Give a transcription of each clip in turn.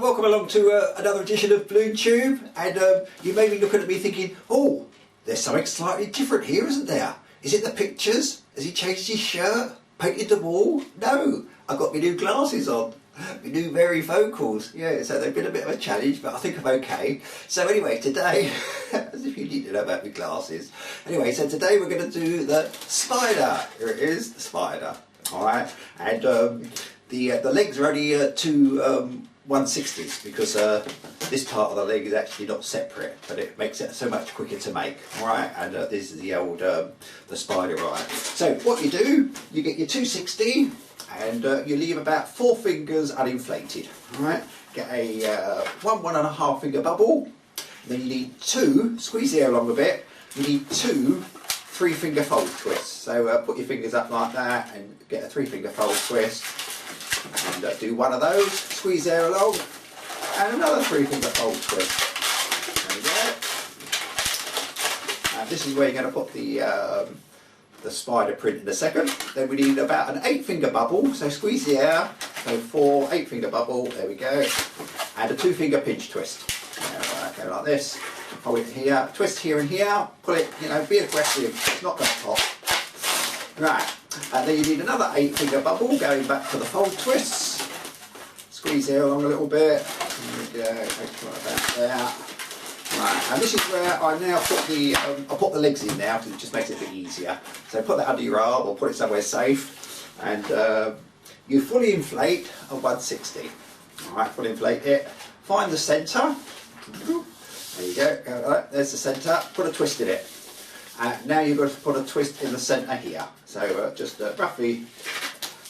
welcome along to another edition of BalloonTube, and you may be looking at me thinking, oh, there's something slightly different here, isn't there? Is it the pictures? Has he changed his shirt? Painted the wall? No, I've got my new glasses on, my new varifocals. Yeah, so they've been a bit of a challenge, but I think I'm okay. So anyway, today, as if you need to know about my glasses. Anyway, so today we're going to do the spider. Here it is, the spider. Alright, and the legs are only two 160s because this part of the leg is actually not separate, but it makes it so much quicker to make. Alright, and this is the old the spider eye. So what you do, you get your 260 and you leave about 4 fingers uninflated. Alright, get a 1.5 finger bubble, then you need 2, squeeze the air along a bit, you need 2 3-finger fold twists. So put your fingers up like that and get a 3-finger fold twist, and do one of those, squeeze air along, and another 3-finger fold twist. There we go. And this is where you're going to put the spider print in a second. Then we need about an 8-finger bubble, so squeeze the air, so 4 8-finger bubble, there we go, and a 2-finger pinch twist. Go like this. Hold it here, twist here and here, pull it, you know, be aggressive, it's not going to pop. Right, and then you need another 8-finger bubble, going back to the fold twists. Squeeze here along a little bit, there we go, like that there. Right, and this is where I now put the, I'll put the legs in now because it just makes it a bit easier. So put that under your arm or put it somewhere safe, and you fully inflate a 160. Alright, fully inflate it, find the centre. There you go, right, there's the centre, put a twist in it. Now you've got to put a twist in the centre here. So just roughly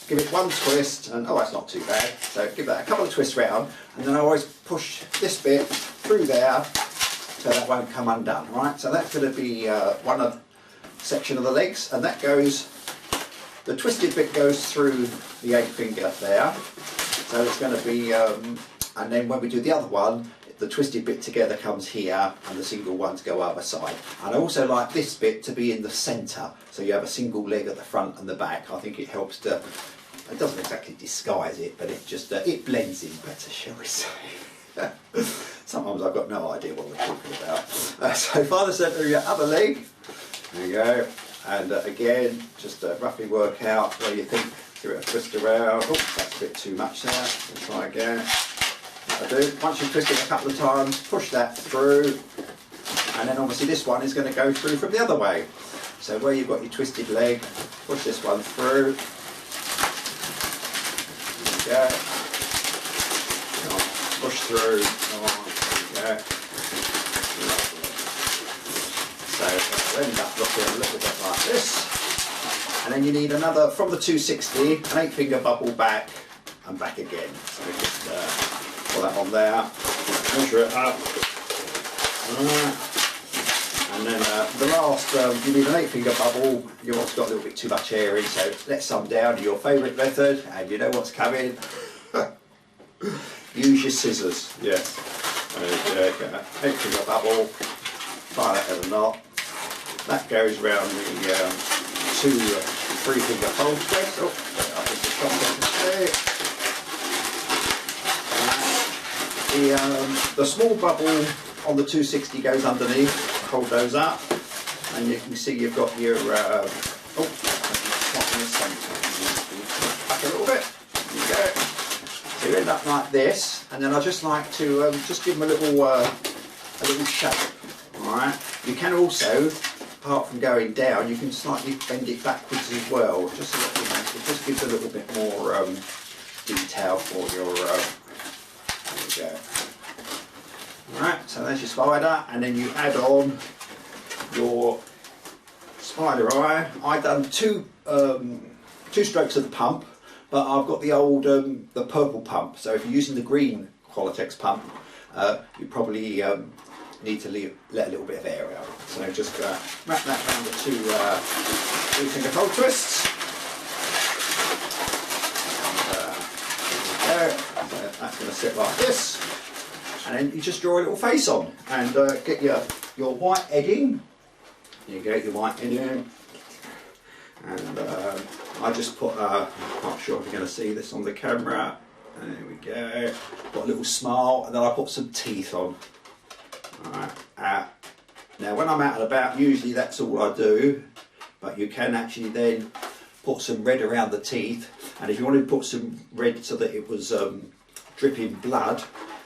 give it one twist, and oh, that's not too bad. So give that a couple of twists round, and then I always push this bit through there so that won't come undone, right? So that's going to be one section of the legs, and that goes, the twisted bit goes through the 8-finger there. So it's going to be, and then when we do the other one, the twisted bit together comes here and the single ones go either side. And I also like this bit to be in the centre, so you have a single leg at the front and the back. I think it helps to, it doesn't exactly disguise it, but it just, it blends in better, shall we say. Sometimes I've got no idea what we're talking about. So find the centre of your other leg, there you go, and again, just roughly work out where you think, give it a twist around. Oh, that's a bit too much there, we'll try again. Once you've twisted it a couple of times, push that through, and then obviously this one is going to go through from the other way. So where you've got your twisted leg, push this one through. There you go. Push through. There you go. So it'll end up looking a little bit like this. And then you need another, from the 260, an 8-finger bubble back and back again. So just put that on there, measure it up, and then the last, you need an 8-finger bubble. You've also got a little bit too much air in, so let some down to your favourite method, and you know what's coming. Use your scissors, yes. There you go, 8-finger bubble, tie that in a knot. That goes round the 2 3-finger fold twist. Oh, that is the shot. The small bubble on the 260 goes underneath, hold those up, and you can see you've got your, oh, not in the centre, back a little bit, there you go. So you end up like this, and then I just like to just give them a little shape, alright. You can also, apart from going down, you can slightly bend it backwards as well, just so that it just gives a little bit more detail for your, there you go. Alright, so there's your spider, and then you add on your spider eye. I've done two strokes of the pump, but I've got the old, the purple pump, so if you're using the green Qualitex pump, you probably need to let a little bit of air out. So just wrap that around the 2 3-finger fold twists. And, there we go. So that's going to sit like this, and then you just draw a little face on, and get your white edding. You get your white edding, and I just put, I'm not sure if you're going to see this on the camera, There we go. Got a little smile, and then I put some teeth on. Alright. Now when I'm out and about, usually that's all I do, but you can actually then put some red around the teeth, and if you want to put some red so that it was dripping blood,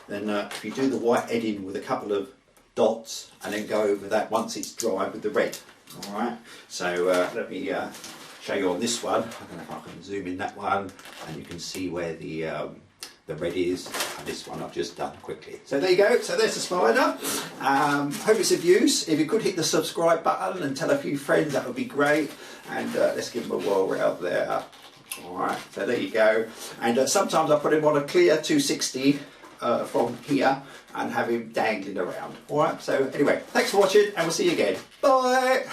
then if you do the white edding with a couple of dots and then go over that once it's dry with the red. Alright, so let me show you on this one. I don't know if I can zoom in that one, and you can see where the red is, and this one I've just done quickly. So there you go, so there's the spider. Hope it's of use. If you could hit the subscribe button and tell a few friends, that would be great. And let's give them a whirl out there. Alright, so there you go. And sometimes I put him on a clear 260 from here and have him dangling around. Alright, so anyway, thanks for watching, and we'll see you again. Bye!